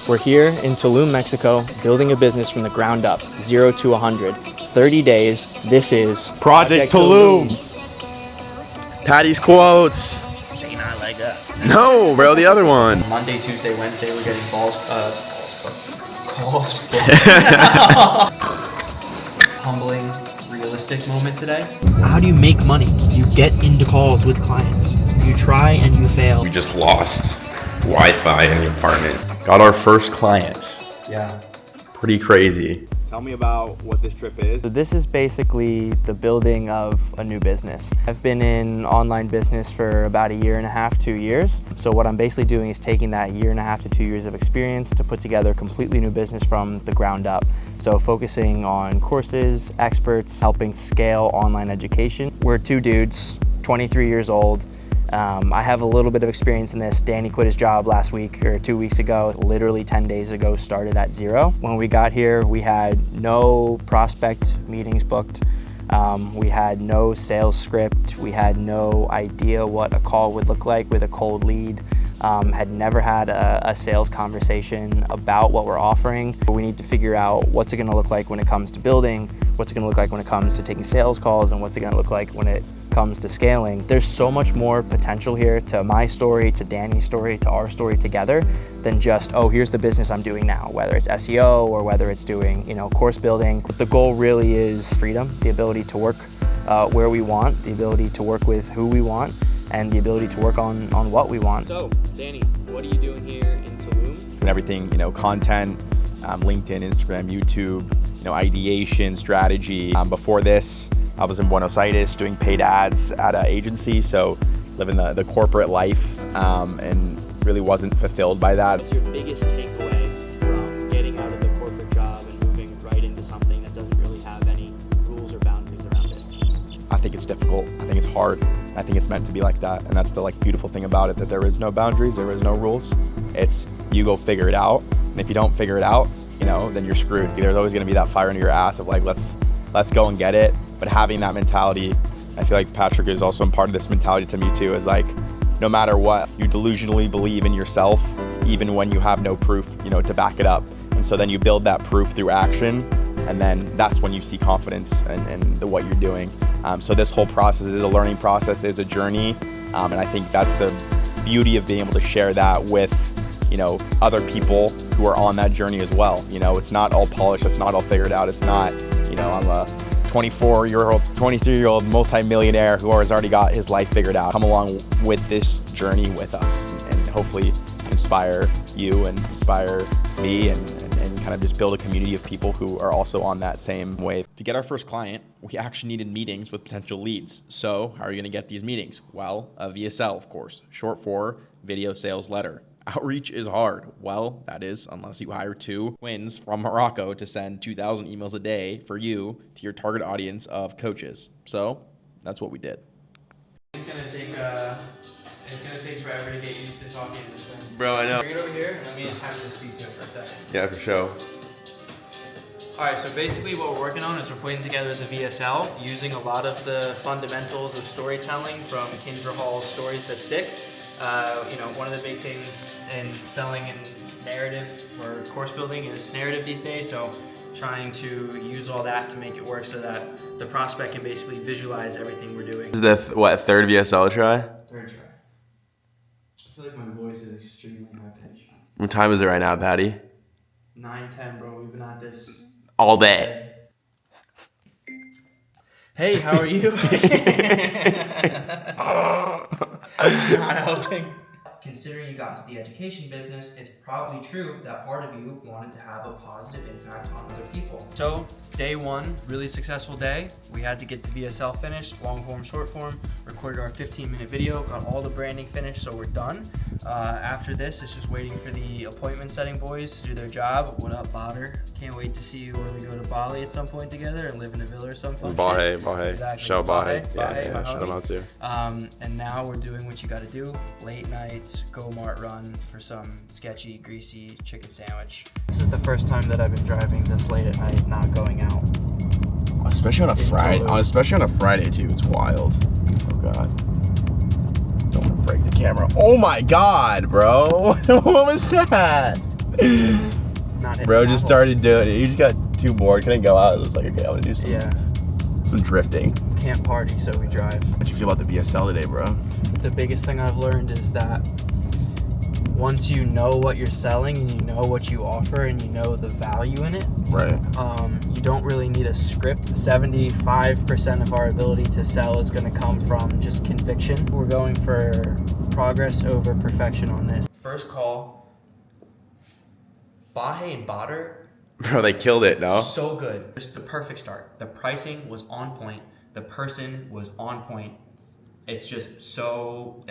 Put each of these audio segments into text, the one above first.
We're here in Tulum, Mexico, building a business from the ground up, 0 to 100. 30 days. This is Project Tulum. Patty's quotes. Not like that. No, bro, the other one. Monday, Tuesday, Wednesday, we're getting calls Humbling, realistic moment today. How do you make money? You get into calls with clients. You try and you fail. We just lost Wi-Fi in the apartment. Got our first clients. Yeah. Pretty crazy. Tell me about what this trip is. So this is basically the building of a new business. I've been in online business for about 1.5 to 2 years. So what I'm basically doing is taking that 1.5 to 2 years of experience to put together a completely new business from the ground up. So focusing on courses, experts, helping scale online education. We're 2 dudes, 23 years old. I have a little bit of experience in this. Danny quit his job last week or 2 weeks ago, literally 10 days ago, started at 0. When we got here, we had no prospect meetings booked. We had no sales script. We had no idea what a call would look like with a cold lead. Had never had a sales conversation about what we're offering. We need to figure out what's it gonna look like when it comes to building, what's it gonna look like when it comes to taking sales calls, and what's it gonna look like when it comes to scaling. There's so much more potential here to my story, to Danny's story, to our story together than just, oh, here's the business I'm doing now, whether it's SEO or whether it's doing, course building. But the goal really is freedom, the ability to work where we want, the ability to work with who we want, and the ability to work on what we want. So, Danny, what are you doing here in Tulum? And everything, content, LinkedIn, Instagram, YouTube, ideation, strategy. Before this, I was in Buenos Aires doing paid ads at an agency, so living the corporate life and really wasn't fulfilled by that. What's your biggest takeaway from getting out of the corporate job and moving right into something that doesn't really have any rules or boundaries around it? I think it's difficult. I think it's hard. I think it's meant to be like that, and that's the beautiful thing about it, that there is no boundaries, there is no rules. It's you go figure it out, and if you don't figure it out, then you're screwed. There's always going to be that fire under your ass of let's go and get it. But having that mentality, I feel like Patrick is also a part of this mentality to me too, is no matter what, you delusionally believe in yourself, even when you have no proof, to back it up. And so then you build that proof through action, and then that's when you see confidence in what you're doing. So this whole process is a learning process, is a journey, and I think that's the beauty of being able to share that with other people who are on that journey as well. It's not all polished, it's not all figured out. It's not, I'm a 24-year-old, 23-year-old multi-millionaire who has already got his life figured out. Come along with this journey with us and hopefully inspire you and inspire me and kind of just build a community of people who are also on that same wave. To get our first client, we actually needed meetings with potential leads. So how are you going to get these meetings? Well, a VSL, of course, short for video sales letter. Outreach is hard. Well, that is, unless you hire 2 twins from Morocco to send 2,000 emails a day for you to your target audience of coaches. So that's what we did. It's gonna take forever to get used to talking to this thing. Bro, I know. Bring it over here and let me attempt to speak to it for a second. Yeah, for sure. All right, so basically what we're working on is we're putting together the VSL using a lot of the fundamentals of storytelling from Kindra Hall's Stories That Stick. One of the big things in selling and narrative or course building is narrative these days. So trying to use all that to make it work so that the prospect can basically visualize everything we're doing. This is the third VSL try? Third try. I feel like my voice is extremely high pitched. What time is it right now, Patty? 9:10, bro. We've been at this all day. Hey, how are you? It's not helping. Considering you got into the education business, it's probably true that part of you wanted to have a positive impact on other people. So, day 1, really successful day. We had to get the VSL finished, long form, short form, recorded our 15-minute video, got all the branding finished, so we're done. After this, it's just waiting for the appointment setting boys to do their job. What up, Botter? Can't wait to see you when we go to Bali at some point together and live in a villa or something. Bahe. Exactly. Show Bahe. Bahe, Yeah, shout them out too. And now we're doing what you gotta do. Late nights, go Mart run for some sketchy, greasy chicken sandwich. This is the first time that I've been driving this late at night, not going out. Especially on a Friday too. It's wild. Oh God. Don't want to break the camera. Oh my God, bro. What was that? Not Bro just started doing it. He just got too bored. Couldn't go out. It was like, okay, I want to do some drifting. Can't party, so we drive. How'd you feel about the BSL today, bro? The biggest thing I've learned is that once you know what you're selling and you know what you offer and you know the value in it, Right. You don't really need a script. 75% of our ability to sell is going to come from just conviction. We're going for progress over perfection on this. First call, Bahe and Bader. Bro, they killed it, no? So good. Just the perfect start. The pricing was on point. The person was on point. It's just so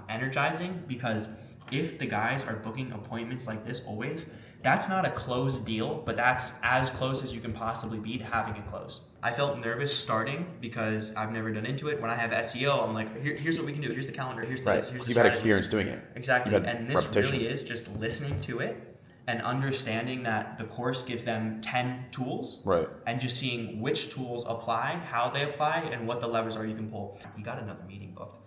energizing because if the guys are booking appointments like this always, that's not a closed deal, but that's as close as you can possibly be to having it closed. I felt nervous starting because I've never done into it. When I have SEO, I'm like, here's what we can do. Here's the calendar. Here's this. Here's the You've had strategy. experience doing it. Exactly. And this repetition. really is just listening to it and understanding that the course gives them 10 tools. Right. And just seeing which tools apply, how they apply, and what the levers are you can pull. You got another meeting booked.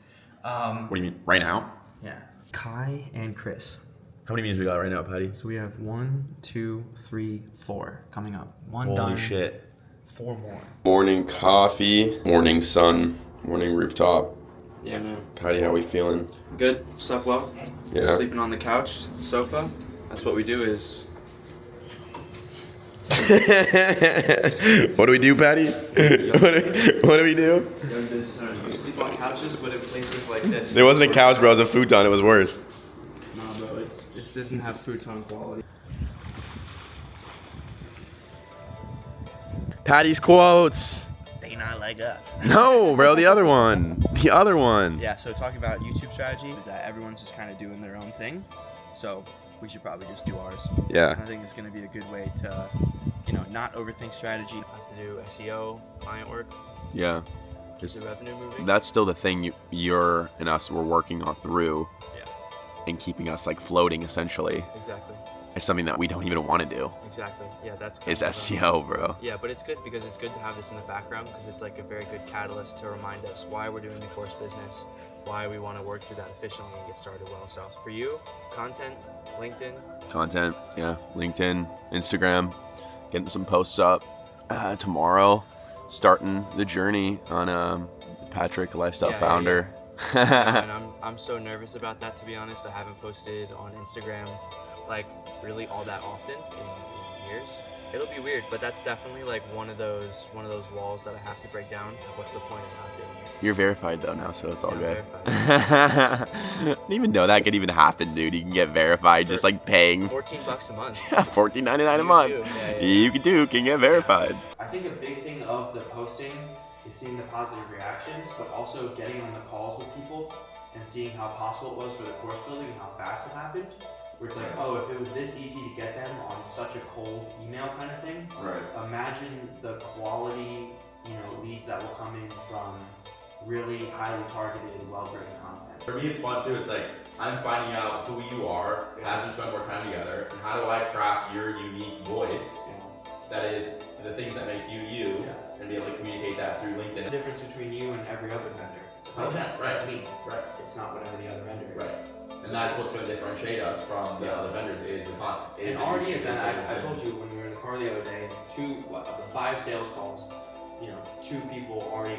What do you mean? Right now? Yeah. Kai and Chris. How many meetings we got right now, Patty? So we have 1, 2, 3, 4 coming up. One Holy done. shit. 4 more. Morning coffee, morning sun, morning rooftop. Yeah, man. Patty, how we feeling? Good. Slept well. Yeah. Sleeping on the couch, sofa. That's what we do is... What do we do, Patty? What do we do? Young business owners, we sleep on couches, but in places like this. There wasn't a couch, bro. It was a futon. It was worse. Nah, bro. This doesn't have futon quality. Patty's quotes. They not like us. No, bro. The other one. The other one. Yeah, so talking about YouTube strategy is that everyone's just kind of doing their own thing. So we should probably just do ours. Yeah. And I think it's going to be a good way to, not overthink strategy. Have to do SEO, client work, Yeah. get the revenue moving. That's still the thing you're and us were working on through and keeping us like floating essentially. Exactly. It's something that we don't even want to do. Exactly. Yeah, that's kind Is of SEO, bro. Yeah, but it's good because it's good to have this in the background because it's like a very good catalyst to remind us why we're doing the course business, why we want to work through that efficiently and get started well. So for you, content, LinkedIn. Content, yeah. LinkedIn, Instagram, getting some posts up. Tomorrow, starting the journey on Patrick, Lifestyle Founder. And I'm so nervous about that, to be honest. I haven't posted on Instagram like really all that often in years. It'll be weird, but that's definitely like one of those walls that I have to break down. Like, what's the point of not doing it? You're verified though now, so it's all good. Verified. I didn't even know that could even happen, dude. You can get verified just like paying $14 a month. $14.99 a month. You can get verified. I think a big thing of the posting is seeing the positive reactions, but also getting on the calls with people and seeing how possible it was for the course building and how fast it happened. Where it's like, oh, if it was this easy to get them on such a cold email kind of thing, Right. imagine the quality, leads that will come in from really highly targeted, well-written content. For me, it's fun too. It's like I'm finding out who you are as we spend more time together, and how do I craft your unique voice that is the things that make you you, and be able to communicate that through LinkedIn. The difference between you and every other vendor. Right. To me. Right. It's not whatever the other vendor is. Right. And that's what's going to differentiate us from the other vendors is the content. It already is, and I told you when we were in the car the other day, of the 5 sales calls, 3 people already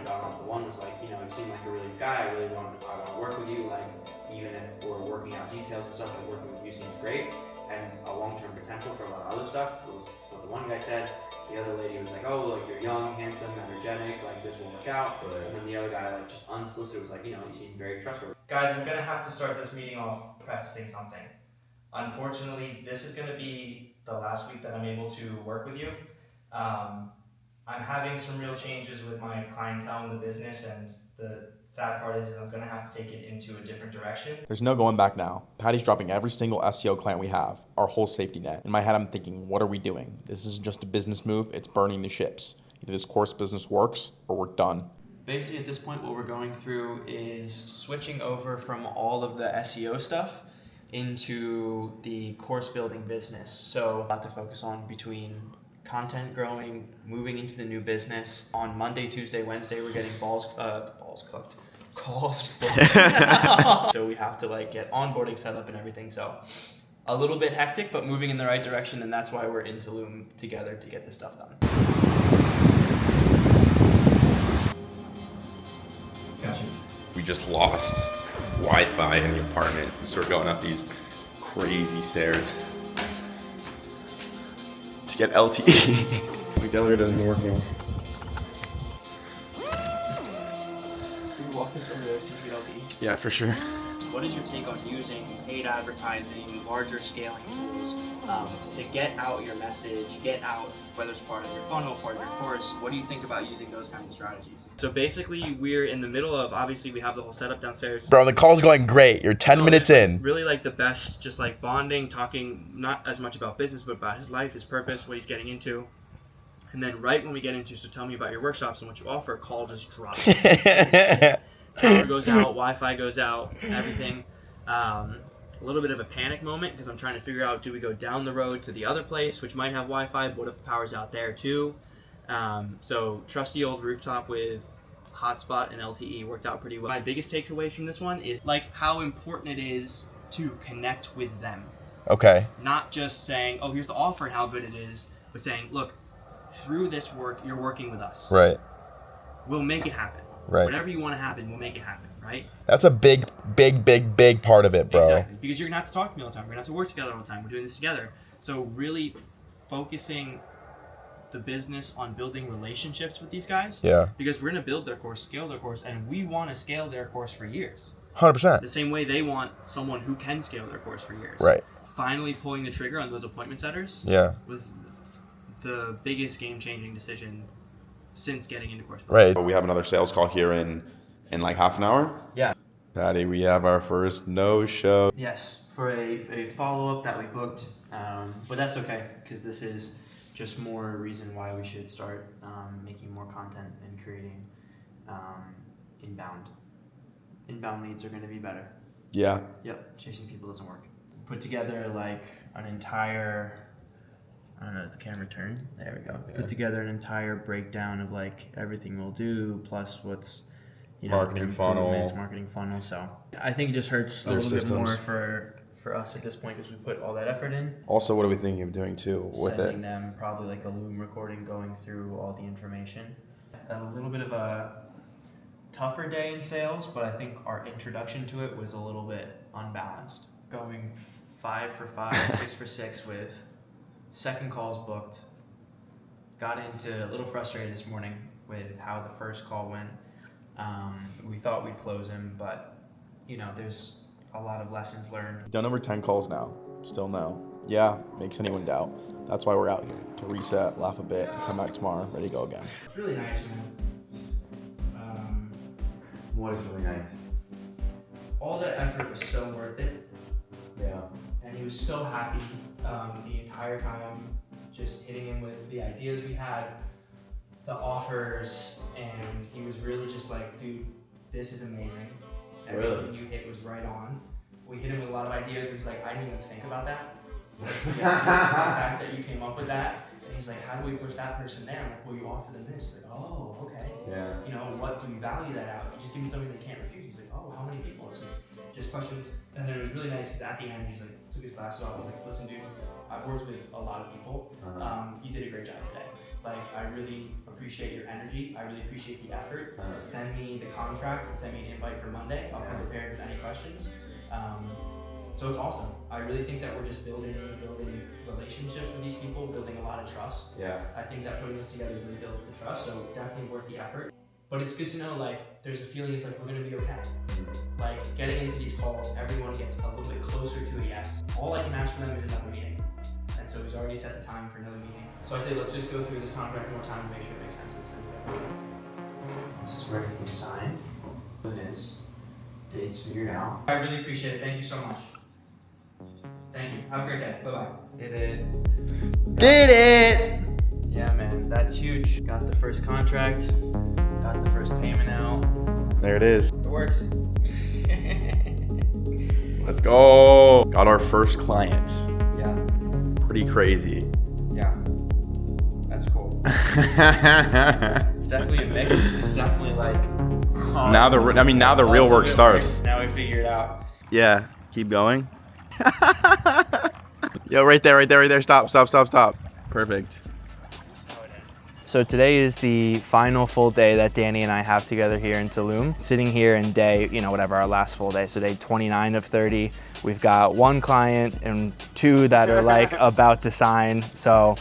got off. The one was like, you seem like a really good guy. I want to work with you. Like, even if we're working out details and stuff, like working with you seems great, and a long-term potential for a lot of other stuff was what the one guy said. The other lady was like, oh, like you're young, handsome, energetic, like this will work out. And then the other guy, like just unsolicited, was like, you seem very trustworthy. Guys, I'm gonna have to start this meeting off prefacing something. Unfortunately, this is gonna be the last week that I'm able to work with you. I'm having some real changes with my clientele in the business, and the sad part is that I'm gonna have to take it into a different direction. There's no going back now. Patty's dropping every single SEO client we have, our whole safety net. In my head, I'm thinking, what are we doing? This isn't just a business move, it's burning the ships. Either this course business works or we're done. Basically, at this point, what we're going through is switching over from all of the SEO stuff into the course building business. So a lot to focus on between content growing, moving into the new business. On Monday, Tuesday, Wednesday, we're getting calls booked. So we have to get onboarding set up and everything. So a little bit hectic, but moving in the right direction, and that's why we're in Tulum together to get this stuff done. Gotcha. We just lost Wi-Fi in the apartment, so we're going up these crazy stairs to get LTE. My elevator doesn't work anymore. Can you walk us over there so you get LTE? Yeah, for sure. What is your take on using paid advertising, larger scaling tools to get out your message, get out whether it's part of your funnel, part of your course? What do you think about using those kinds of strategies? So basically, we're in the middle of, obviously, we have the whole setup downstairs. Bro, the call's going great. You're 10 minutes in. Really like the best, just like bonding, talking not as much about business, but about his life, his purpose, what he's getting into. And then right when we get into, so tell me about your workshops and what you offer, call just drops. Power goes out, Wi-Fi goes out, everything. A little bit of a panic moment because I'm trying to figure out, do we go down the road to the other place, which might have Wi-Fi, but what if the power's out there too? So trusty old rooftop with hotspot and LTE worked out pretty well. My biggest takeaway from this one is like how important it is to connect with them. Okay. Not just saying, oh, here's the offer and how good it is, but saying, look, through this work, you're working with us. Right. We'll make it happen. Right. Whatever you want to happen, we'll make it happen, right? That's a big part of it, bro. Exactly. Because you're going to have to talk to me all the time. We're going to have to work together all the time. We're doing this together. So really focusing the business on building relationships with these guys. Yeah. Because we're going to build their course, scale their course, and we want to scale their course for years. 100%. The same way they want someone who can scale their course for years. Right. Finally pulling the trigger on those appointment setters was the biggest game-changing decision since getting into course. Right. We have another sales call here in like half an hour. Yeah. Patty, we have our first no-show. Yes, for a follow-up that we booked, but that's okay because this is just more a reason why we should start making more content and creating inbound. Inbound leads are going to be better. Yeah. Yep, chasing people doesn't work. Put together like an entire, I don't know, is the camera turned? There we go. Yeah. Put together an entire breakdown of like everything we'll do plus what's, you know, marketing funnel. So I think it just hurts a little bit more for us at this point because we put all that effort in. Also, what are we thinking of doing too with Sending them probably like a Loom recording, going through all the information. A little bit of a tougher day in sales, but I think our introduction to it was a little bit unbalanced. Going 5 for 5, 6 for 6 with second calls booked. Got into a little frustrated this morning with how the first call went. We thought we'd close him, but you know, there's a lot of lessons learned. Done over 10 calls now. Still no. Yeah, makes anyone doubt. That's why we're out here, to reset, laugh a bit, and come back tomorrow, ready to go again. It's really nice, man. What is really nice? All that effort was so worth it. Yeah. And he was so happy the entire time, just hitting him with the ideas we had, the offers, and he was really just like, dude, this is amazing. Everything you hit was right on. We hit him with a lot of ideas, but he's like, I didn't even think about that. The fact that you came up with that, and he's like, how do we push that person there? I'm like, well, you offer them this. He's like, oh, okay. Yeah. You know, what do we value that out? You just give me something they can't refuse. He's like, oh, how many people? So just questions. And then it was really nice because at the end, he's like, took his glasses off. He's like, listen, dude, I've worked with a lot of people. You did a great job today. Like, I really appreciate your energy. I really appreciate the effort. Send me the contract and send me an invite for Monday. I'll come prepared with any questions. So it's awesome. I really think that we're just building relationships with these people, building a lot of trust. Yeah. I think that putting this together really builds the trust, so definitely worth the effort. But it's good to know, like, there's a feeling it's like we're gonna be okay. Like, getting into these calls, everyone gets a little bit closer to a yes. All I can ask for them is another meeting. And so he's already set the time for another meeting. So I say, let's just go through this contract one more time and make sure it makes sense. This is ready to be signed. It is. Dates figured out. I really appreciate it. Thank you so much. Thank you. Have a great day. Bye-bye. Did it. Yeah, man. That's huge. Got the first contract. Got the first payment out. There it is. It works. Let's go. Got our first client. Yeah. Pretty crazy. Yeah. That's cool. It's definitely a mix. It's definitely like... Now the real work starts. Now we figure it out. Yeah, keep going. Yo, right there, right there, right there. Stop, stop, stop, stop. Perfect. So today is the final full day that Danny and I have together here in Tulum. Sitting here in day, whatever, our last full day, so day 29 of 30. We've got 1 client and 2 that are like about to sign. So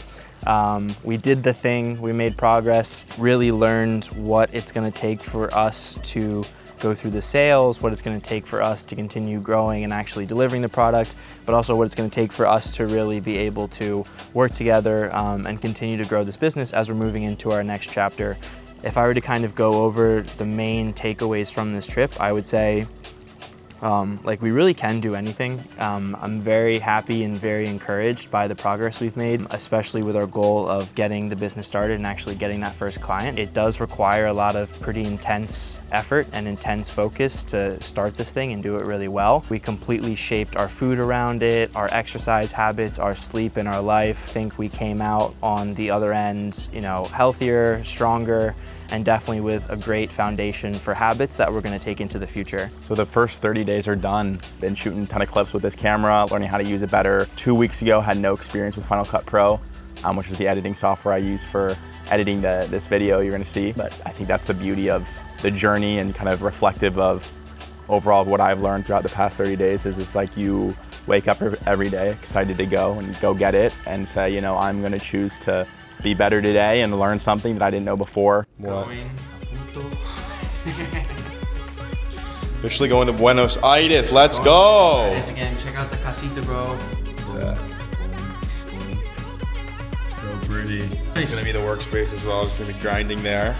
we did the thing, we made progress, really learned what it's gonna take for us to go through the sales, what it's going to take for us to continue growing and actually delivering the product, but also what it's going to take for us to really be able to work together and continue to grow this business as we're moving into our next chapter. If I were to kind of go over the main takeaways from this trip, I would say like we really can do anything. I'm very happy and very encouraged by the progress we've made, especially with our goal of getting the business started and actually getting that first client. It does require a lot of pretty intense effort and intense focus to start this thing and do it really well. We completely shaped our food around it, our exercise habits, our sleep, and our life. I think we came out on the other end, healthier, stronger, and definitely with a great foundation for habits that we're going to take into the future. So the first 30 days are done. Been shooting a ton of clips with this camera, learning how to use it better. 2 weeks ago, had no experience with Final Cut Pro, which is the editing software I use for editing this video you're going to see. But I think that's the beauty of the journey and kind of reflective of overall what I've learned throughout the past 30 days is it's like you wake up every day excited to go and go get it and say, I'm going to choose to be better today and learn something that I didn't know before. Officially going to Buenos Aires. Let's go. Again, check out the casita, bro. Yeah. So pretty. It's gonna be the workspace as well. It's gonna be grinding there.